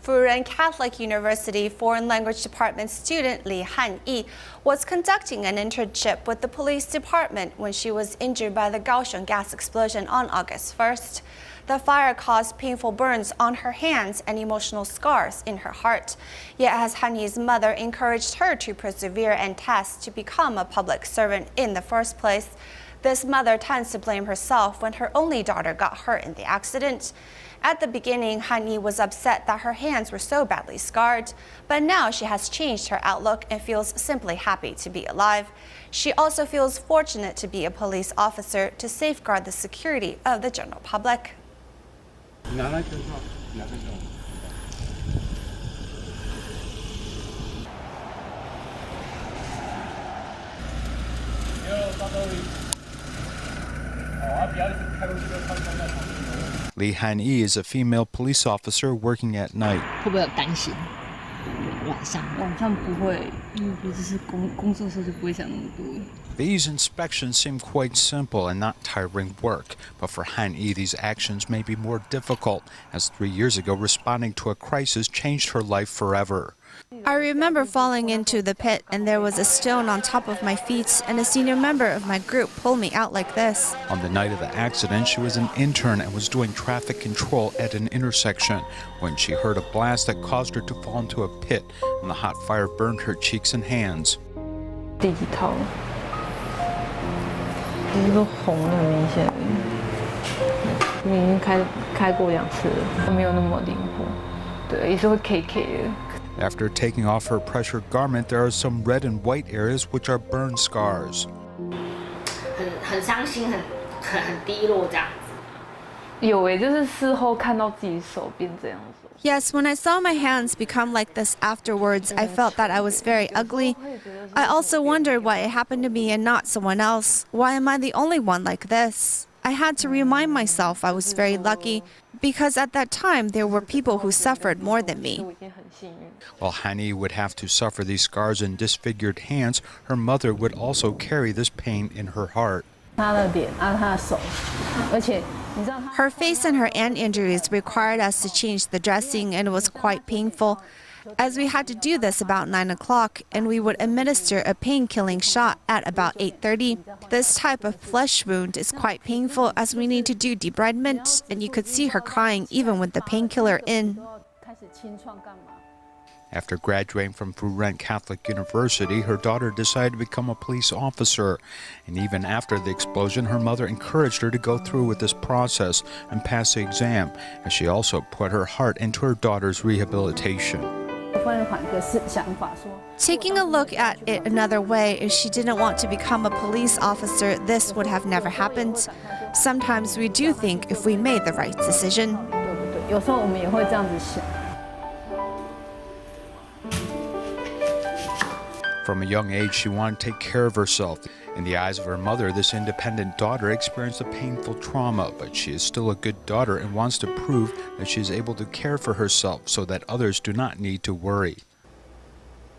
Fudan Catholic University Foreign Language Department student Hanyi was conducting an internship with the police department when she was injured by the Kaohsiung gas explosion on August 1st. The fire caused painful burns on her hands and emotional scars in her heart. Yet as Hanyi's mother encouraged her to persevere and test to become a public servant in the first place, this mother tends to blame herself when her only daughter got hurt in the accident. At the beginning, Hanyi was upset that her hands were so badly scarred, but now she has changed her outlook and feels simply happy to be alive. She also feels fortunate to be a police officer to safeguard the security of the general public. Li Hanyi is a female police officer working at night. 会不会有担心？晚上不会，因为我只是工作的时候就不会想那么多。These inspections seem quite simple and not tiring work, but for Hanyi, these actions may be more difficult, as 3 years ago, responding to a crisis changed her life forever. I remember falling into the pit and there was a stone on top of my feet, and a senior member of my group pulled me out like this. On the night of the accident, she was an intern and was doing traffic control at an intersection when she heard a blast that caused her to fall into a pit, and the hot fire burned her cheeks and hands. 第几套了？就是都红的很明显，因为已经开过2次了，没有那么灵活，对，也是会 K 的。After taking off her pressure garment, there are some red and white areas which are burn scars. 很伤心，很低落这样子。有诶，就是事后看到自己手变这样子。 Yes, when I saw my hands become like this afterwards, I felt that I was very ugly. I also wondered why it happened to me and not someone else. Why am I the only one like this? I had to remind myself I was very lucky, because at that time there were people who suffered more than me. While Hanyi would have to suffer these scars and disfigured hands, her mother would also carry this pain in her heart. Her face and her hand injuries required us to change the dressing, and it was quite painful, as we had to do this about 9 o'clock, and we would administer a pain-killing shot at about 8:30. This type of flesh wound is quite painful, as we need to do debridement, and you could see her crying even with the painkiller in. After graduating from Fudan Catholic University, her daughter decided to become a police officer. And even after the explosion, her mother encouraged her to go through with this process and pass the exam, as she also put her heart into her daughter's rehabilitation. Taking a look at it another way, if she didn't want to become a police officer, this would have never happened. Sometimes we do think if we made the right decision. From a young age, she wanted to take care of herself. In the eyes of her mother, this independent daughter experienced a painful trauma, but she is still a good daughter and wants to prove that she is able to care for herself so that others do not need to worry.